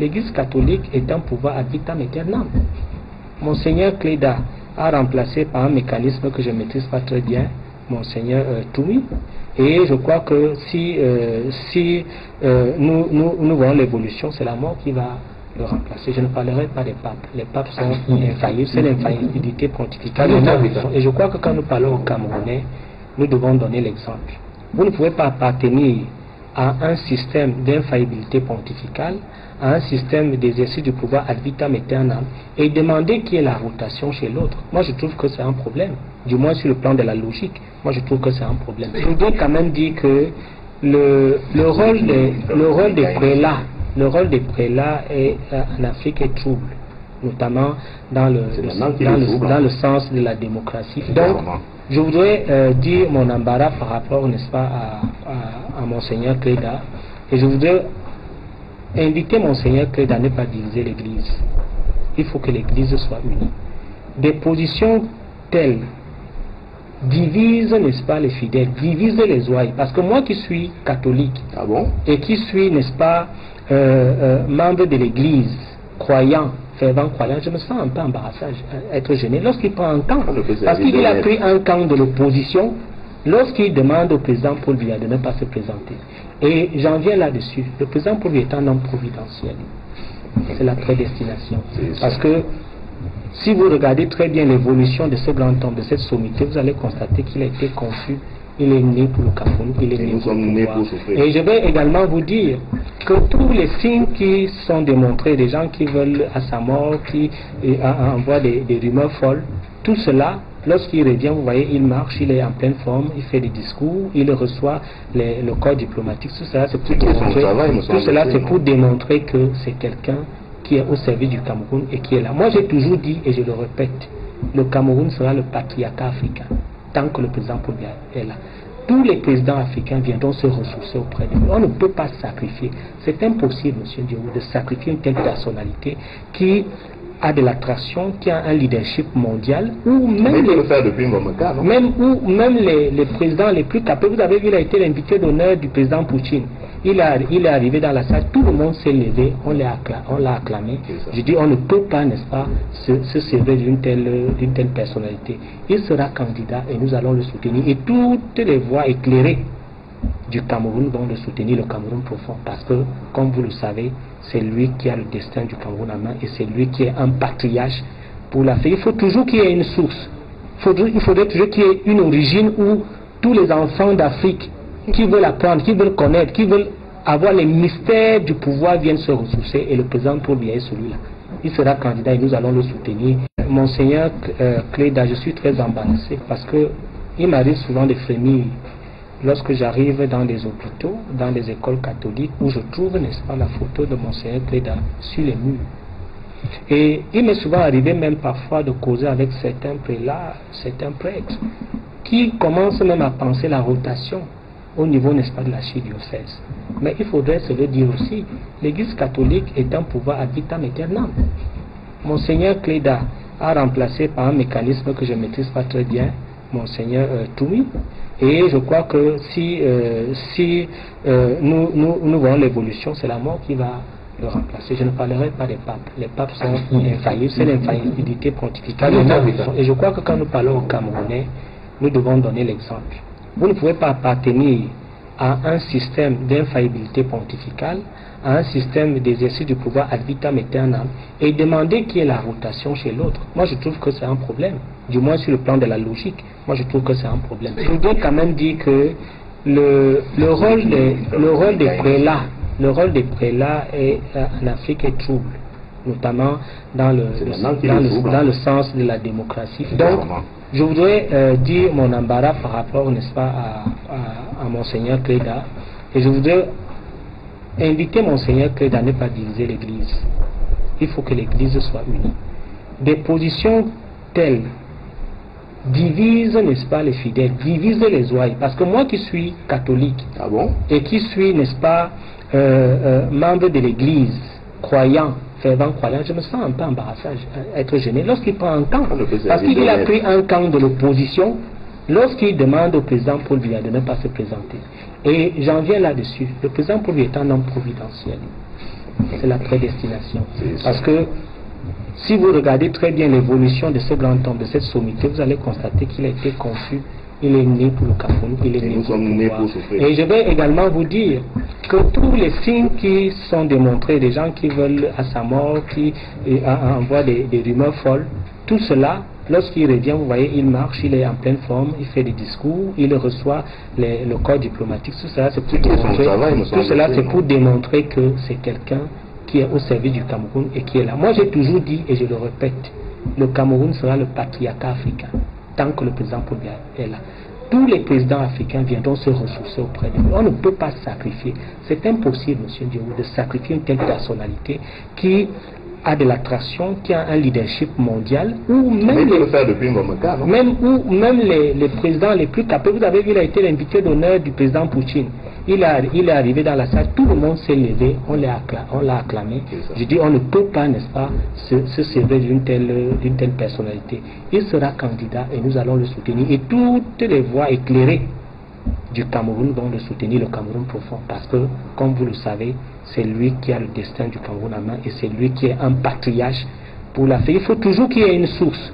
L'Église catholique est un pouvoir ad vitam aeternam. Monseigneur Cléda a remplacé par un mécanisme que je ne maîtrise pas très bien, Monseigneur Toumi. Et je crois que si nous voyons l'évolution, c'est la mort qui va le remplacer. Je ne parlerai pas des papes. Les papes sont infaillibles. C'est l'infaillibilité pontificale. Et je crois que quand nous parlons aux Camerounais, nous devons donner l'exemple. Vous ne pouvez pas appartenir à un système d'infaillibilité pontificale, à un système d'exercice du pouvoir ad vitam aeternam, et demander qu'il y ait la rotation chez l'autre. Moi, je trouve que c'est un problème. Du moins sur le plan de la logique, moi, je trouve que c'est un problème. Je voudrais quand même dire que le rôle des prélats en Afrique est trouble, notamment dans le sens de la démocratie. Donc, je voudrais dire mon embarras par rapport, n'est-ce pas, à Monseigneur Cléda, et je voudrais inviter Monseigneur Cléda à ne pas diviser l'Église. Il faut que l'Église soit unie. Des positions telles divisent, n'est-ce pas, les fidèles, divisent les ouailles. Parce que moi qui suis catholique, et qui suis, n'est-ce pas, membre de l'Église, croyant, fervent croyant, je me sens un peu embarrassé, être gêné. Lorsqu'il prend un camp, parce qu'il a pris un camp de l'opposition, lorsqu'il demande au président Paul Biya de ne pas se présenter. Et j'en viens là-dessus. Le président Paul Biya est un homme providentiel. C'est la prédestination. Parce que si vous regardez très bien l'évolution de ce grand homme, de cette sommité, vous allez constater qu'il a été conçu. Il est né pour le Cameroun, il est né pour le pouvoir. Et je vais également vous dire que tous les signes qui sont démontrés, des gens qui veulent à sa mort, qui envoient des rumeurs folles, tout cela, lorsqu'il revient, vous voyez, il marche, il est en pleine forme, il fait des discours, il reçoit le corps diplomatique. Tout cela, c'est pour démontrer que c'est quelqu'un qui est au service du Cameroun et qui est là. Moi, j'ai toujours dit, et je le répète, le Cameroun sera le patriarcat africain tant que le président Paul Biya est là. Tous les présidents africains viendront se ressourcer auprès de lui. On ne peut pas sacrifier. C'est impossible, M. Diou, de sacrifier une telle personnalité qui a de l'attraction, qui a un leadership mondial, ou même les présidents les plus capables. Vous avez vu, il a été l'invité d'honneur du président Poutine. Il est arrivé dans la salle, tout le monde s'est levé, on l'a acclamé. Je dis, on ne peut pas, n'est-ce pas, se servir d'une telle personnalité. Il sera candidat et nous allons le soutenir. Et toutes les voix éclairées du Cameroun vont le soutenir, le Cameroun profond, parce que, comme vous le savez, c'est lui qui a le destin du Cameroun en main et c'est lui qui est un patriarche pour l'Afrique. Il faut toujours qu'il y ait une source. Il faudrait toujours qu'il y ait une origine où tous les enfants d'Afrique qui veulent apprendre, qui veulent connaître, qui veulent avoir les mystères du pouvoir viennent se ressourcer, et le président Paul Biya est celui-là. Il sera candidat et nous allons le soutenir. Monseigneur Cléda, je suis très embarrassé parce que il m'arrive souvent de frémir lorsque j'arrive dans des hôpitaux, dans des écoles catholiques, où je trouve, n'est-ce pas, la photo de Monseigneur Cléda sur les murs. Et il m'est souvent arrivé même parfois de causer avec certains prélats, certains prêtres, qui commencent même à penser la rotation au niveau, n'est-ce pas, de l'archidiocèse. Mais il faudrait se le dire aussi, l'Église catholique est un pouvoir ad vitam aeternam. Monseigneur Cléda a remplacé par un mécanisme que je ne maîtrise pas très bien, Monseigneur Toumi. Et je crois que si nous voyons l'évolution, c'est la mort qui va le remplacer. Je ne parlerai pas des papes. Les papes sont infaillibles. C'est l'infaillibilité pontificale. Et je crois que quand nous parlons aux Camerounais, nous devons donner l'exemple. Vous ne pouvez pas appartenir à un système d'infaillibilité pontificale, à un système d'exercice du pouvoir ad vitam aeternam, et demander qu'il y ait la rotation chez l'autre. Moi, je trouve que c'est un problème. Du moins sur le plan de la logique, moi je trouve que c'est un problème. Je voudrais quand même dire que le rôle des prélats en Afrique est trouble, notamment dans le sens de la démocratie. Donc, je voudrais dire mon embarras par rapport, n'est-ce pas, à Monseigneur Cléda, et je voudrais inviter Monseigneur Cléda à ne pas diviser l'Église. Il faut que l'Église soit unie. Des positions telles divisent, n'est-ce pas, les fidèles, divisent les ouailles. Parce que moi qui suis catholique, et qui suis, n'est-ce pas, membre de l'Église, croyant, fervent croyant, je me sens un peu embarrassé, être gêné. Lorsqu'il prend un camp, parce qu'il a pris un camp de l'opposition, lorsqu'il demande au président Paul Biya de ne pas se présenter. Et j'en viens là-dessus. Le président Paul Biya est un homme providentiel. c'est la prédestination. Parce que si vous regardez très bien l'évolution de ce grand homme, de cette sommité, vous allez constater qu'il a été conçu, il est né pour le Cameroun, il est né pour le pouvoir. Et je vais également vous dire que tous les signes qui sont démontrés, des gens qui veulent à sa mort, qui envoient des rumeurs folles, tout cela, lorsqu'il revient, vous voyez, il marche, il est en pleine forme, il fait des discours, il reçoit le corps diplomatique, tout cela c'est pour démontrer que c'est quelqu'un qui est au service du Cameroun et qui est là. Moi j'ai toujours dit, et je le répète, le Cameroun sera le patriarcat africain, tant que le président Paul Biya est là. Tous les présidents africains viendront se ressourcer auprès de lui. On ne peut pas sacrifier. C'est impossible, M. Diou, de sacrifier une telle personnalité qui a de l'attraction, qui a un leadership mondial, ou même les présidents les plus capés. Vous avez vu, il a été l'invité d'honneur du président Poutine. Il est arrivé dans la salle, tout le monde s'est levé, on l'a acclamé. Je dis, on ne peut pas, n'est-ce pas, se servir d'une telle personnalité. Il sera candidat et nous allons le soutenir. Et toutes les voix éclairées du Cameroun vont le soutenir, le Cameroun profond, parce que, comme vous le savez, c'est lui qui a le destin du Cameroun en main et c'est lui qui est un patriarche pour l'Afrique. Il faut toujours qu'il y ait une source.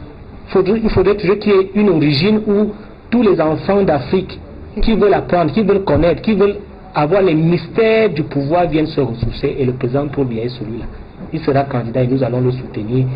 Il faudrait toujours qu'il y ait une origine où tous les enfants d'Afrique qui veulent apprendre, qui veulent connaître, qui veulent avoir les mystères du pouvoir viennent se ressourcer, et le président Paul Biya est celui-là. Il sera candidat et nous allons le soutenir